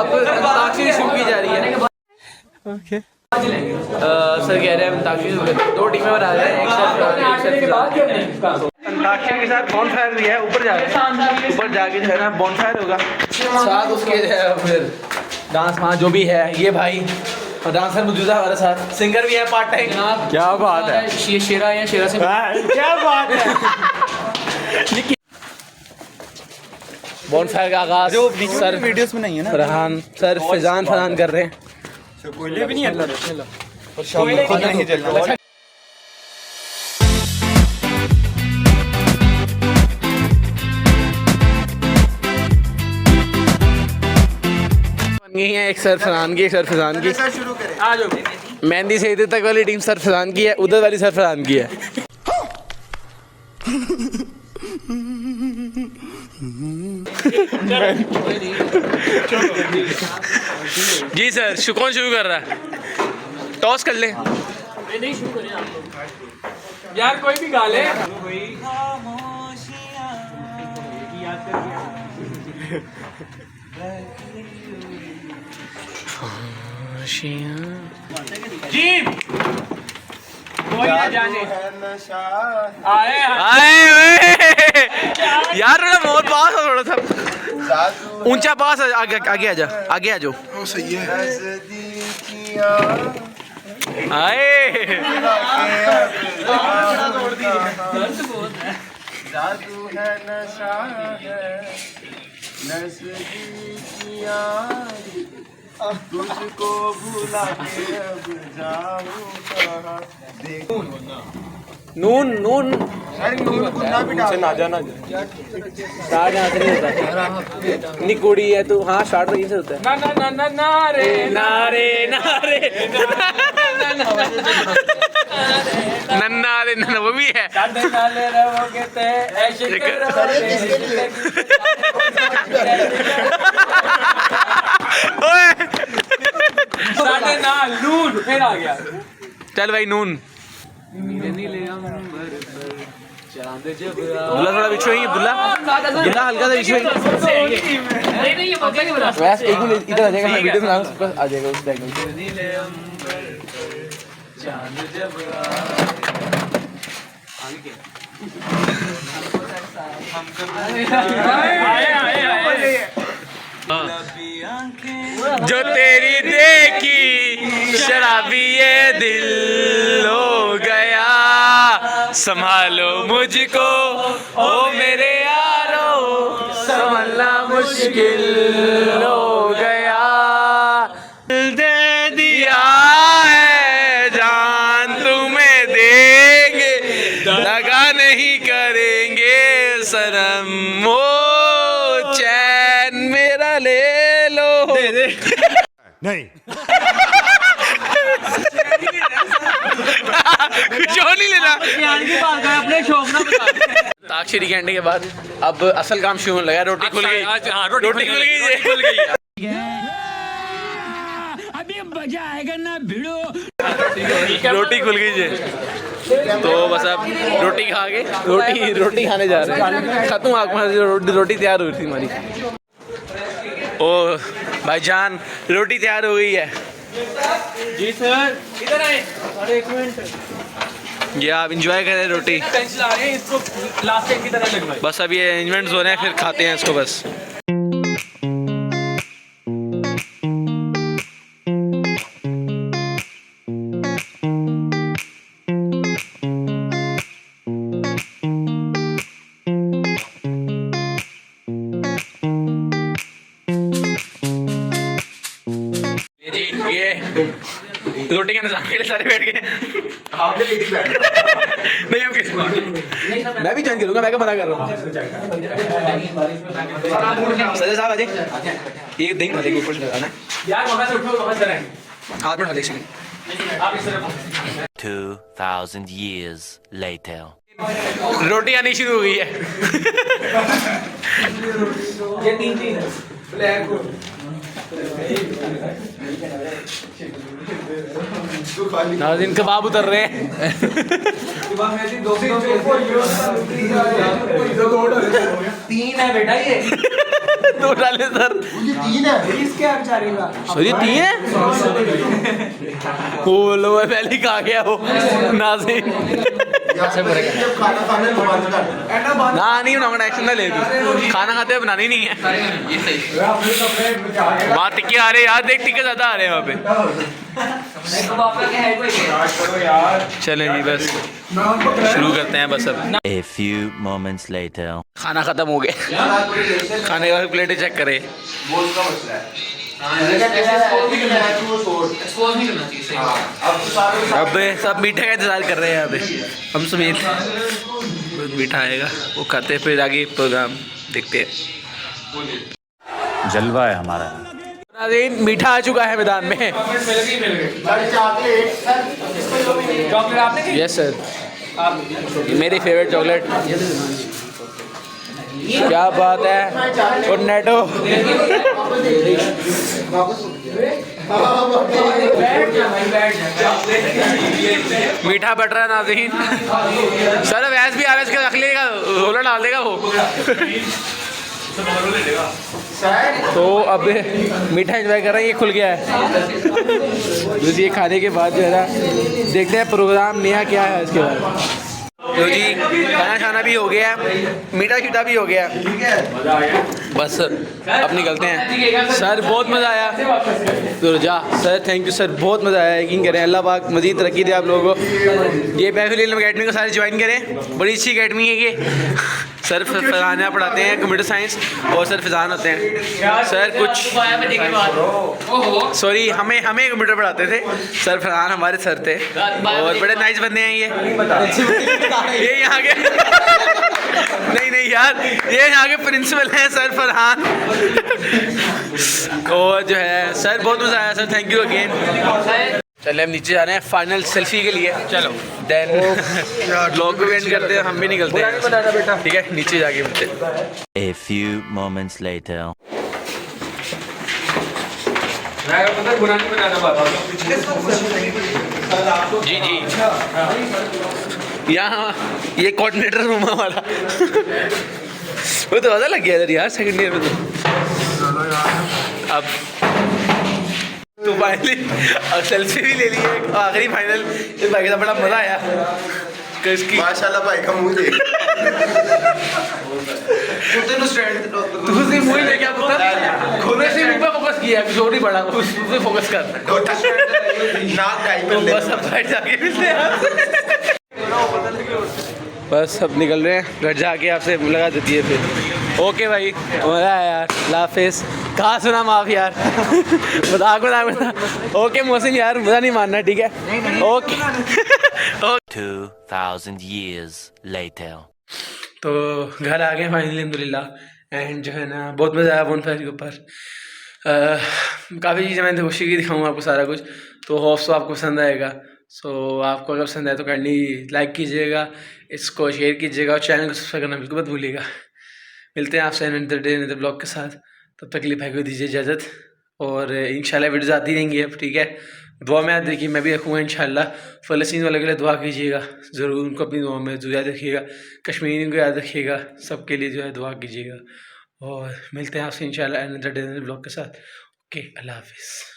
अब अंताक्षरी शुरू की जा रही है। ओके सर कह रहे हैं अंताक्षरी 2 टीमें बना रहे हैं, अंताक्षरी के साथ बॉन फायर भी है। ऊपर जाके जो है ना बॉन फायर होगा, साथ उसके जो है फिर डांस वहाँ जो भी है। ये भाई और डांसर मौजूद है हमारे साथ, सिंगर भी है पार्ट टाइम। क्या बात है, शेरा है, शेरा से क्या बात है। बॉन फायर का आगाज जो सर वीडियोस में नहीं है ना, फरहान सर फजान कर रहे हैं। कोयले भी नहीं है और शाम में खुद नहीं जलता। यही है एक सर फरहान की, एक सर फजान की। आ जाओ। मेहंदी से इधर तक वाली टीम सर फजान की है, उधर वाली सर फरहान की है। जी सर, कौन शुरू कर रहा है? टॉस कर ले। नहीं शुरू करें आप लोग यार, कोई भी गा ले। जी कोई ना जाने आए यार मोर पास हो, थोड़ा सा ऊंचा पास है। आगे आगे आजा, आगे आ जाओ। सही है। आए जादू है नशा है नज़दीकियाँ, तुझको भुला के अब जाऊँ कहाँ। देखो नून नून ना जाना स्टार्ट यहाँ से नहीं होता। नहीं कुड़ी है तू, हाँ स्टार्ट तो यहीं से होता है। ना ना ना ना नारे नारे नारे नन्ना रे नन्ना, वो भी है। नाले रहोगे ते ऐसे साढ़े ना लून फिर आ गया। चल भाई नून। अब्दुल्ला थोड़ा पीछे ही, अब्दुल्ला हल्का सा पीछे। नहीं ये बगले की बता। वैसे एक मिनट इधर आ जाएगा, मैं वीडियो बना रहा हूँ, आ जाएगा उस बैग जो तेरी देखी शराबी ये दिल हो गया, संभालो मुझको ओ मेरे यारो, संभलना मुश्किल हो गया। दिल दे दिया है जान तुम्हें देंगे, लगा नहीं करेंगे सनम, वो चैन मेरा ले लो। दे दे नहीं क्यों नहीं लेना? की बात कर, अपने शौक ना बता। अंताक्षरी कहने के बाद अब असल काम शुरू होने लगा। रोटी खुल गई, रोटी खुल गई। अभी मजा आएगा ना भिड़ो। रोटी खुल गई जी। तो बस अब रोटी खा के रोटी खाने जा रहे हैं। खत्म आँख, रोटी तैयार हुई थी हमारी। ओ भाईजान रोटी तैयार हो गई है। जी सर, इधर आए। अरे एक मिनट, ये आप इंजॉय करें रोटी। टेंशन आ रहे हैं, इसको लास्ट टाइम की तरह लगवाए। बस अब ये अरेंजमेंट्स हो रहे हैं, फिर खाते हैं इसको बस। रोटी के सामने सारे बैठ गए। नहीं हम किस मैं भी ज्वाइन करूंगा, मैं क्या मना कर रहा हूँ। सजय साहब आ जाए, ये दही भले के ऊपर से लगाना यार वहां से उठो, वहां से हाथ में ढाले इसमें। आप इस तरफ 2000 years later. रोटी आनी शुरू हो गई है। ये तीन ब्लैक नाज़रीन कबाब उतर रहे हैं। तीन है बेटा ये। दो डाले सर। तीन है सर ये 3 है। वो लो पहले ही खा गया वो नाज़रीन। जब खाना खाने बंद कर ना नहीं बनाऊंगा एक्शन ना ले दी। खाना खाते हुए बनानी नहीं है। वहाँ टिक्के आ रहे यार, देख टिक्के ज़्यादा आ रहे हैं वहाँ पे। चलें जी बस शुरू करते हैं बस अब। A few moments later. खाना खत्म हो गया। खाने के बाद प्लेटें चेक करें। बोल का मसला है अब सब मीठे का इंतजार कर रहे हैं यहाँ पे हम समेत। मीठा आएगा वो खाते हैं, फिर आगे प्रोग्राम देखते हैं। जलवा है हमारा। नाज़रीन मीठा आ चुका है मैदान में। चॉकलेट आपने यस सर, मेरी फेवरेट चॉकलेट। क्या बात है कोर्नेटो। मीठा बट रहा है नाज़रीन। सर वैस भी आवेश के रख लेगा, रोला डाल देगा वो। तो अब मीठा एंजॉय कर रहे हैं, ये खुल गया है। दूसरी ये खाने के बाद जो है ना देखते हैं प्रोग्राम नया क्या है इसके बाद। तो जी खाना खाना भी हो गया, मीठा शीठा भी हो गया, बस अब निकलते हैं। सर बहुत मज़ा आया। तो जा सर, थैंक यू सर, बहुत मज़ा आया। यकीन करें अल्लाह पाक मज़ीद तरक्की दे आप लोगों को। ये पैफिल अकेडमी को सारे ज्वाइन करें, बड़ी अच्छी अकेडमी है ये। सर फरहान यहाँ पढ़ाते हैं कंप्यूटर साइंस और सर फिजान होते हैं। सर कुछ सॉरी हमें कंप्यूटर पढ़ाते थे। सर फरहान हमारे सर थे और बड़े नाइस बंदे हैं ये यहाँ के। नहीं यार, ये यहाँ के प्रिंसिपल हैं सर फरहान। और जो है सर बहुत मज़ा आया सर, थैंक यू अगेन। चले हम नीचे जा रहे हैं फाइनल सेल्फी के लिए। चलो देन ब्लॉग भी एंड करते हैं, हम भी निकलते हैं। ठीक है नीचे जाके मिलते हैं। A few moments later. जी यहाँ ये कोऑर्डिनेटर रूम हमारा। वो तो पता लग गया इधर यार सेकंड ईयर में। तो अब तो फाइनली अब सेल्फी भी ले ली है, आखिरी फाइनल। इस भाई का बड़ा मज़ा आया। इसकी माशाल्लाह भाई का मुंह देख। दूसरी मूवी ले क्या पता खुद से मुंह पे फोकस किया, कुछ और नहीं पड़ा, उस पे फोकस कर। नाक गाई में ले। बस अब बैठ जाके मिलते हैं। बस अब निकल रहे हैं, घर जाके आपसे मुलाकात होती है फिर। ओके भाई मज़ा आया यार, हाफिज़। कहाँ सुना माफ़ यार। बता। ओके मोहसिन यार मज़ा नहीं मानना, ठीक है ओके। 2000 years later. तो घर आ गए फाइनली अल्हम्दुलिल्लाह। एंड जो है ना बहुत मज़ा आया बोनफायर के ऊपर। काफ़ी चीज़ें मैंने कोशिश की दिखाऊंगा आपको सारा कुछ, तो होप्स आपको पसंद आएगा। सो आपको अगर पसंद आए तो काइंडली लाइक कीजिएगा, इसको शेयर कीजिएगा और चैनल को सब्सक्राइब करना बिल्कुल मत भूलिएगा। मिलते हैं आपसे अनदर डे अनदर ब्लॉग के साथ। तब तक के लिए भाई को दीजिए इजाज़त और इंशाल्लाह वीडियोज़ आती रहेंगी अब, ठीक है। दुआ में याद रखिए, मैं भी रखूँगा इंशाल्लाह। फ़लस्तीन वालों के लिए दुआ कीजिएगा ज़रूर, उनको अपनी दुआ में याद रखिएगा। कश्मीरियों को याद रखिएगा, सबके लिए जो है दुआ कीजिएगा। और मिलते हैं आपसे इंशाल्लाह अनदर डे अनदर ब्लॉग के साथ। ओके अल्लाह हाफिज़।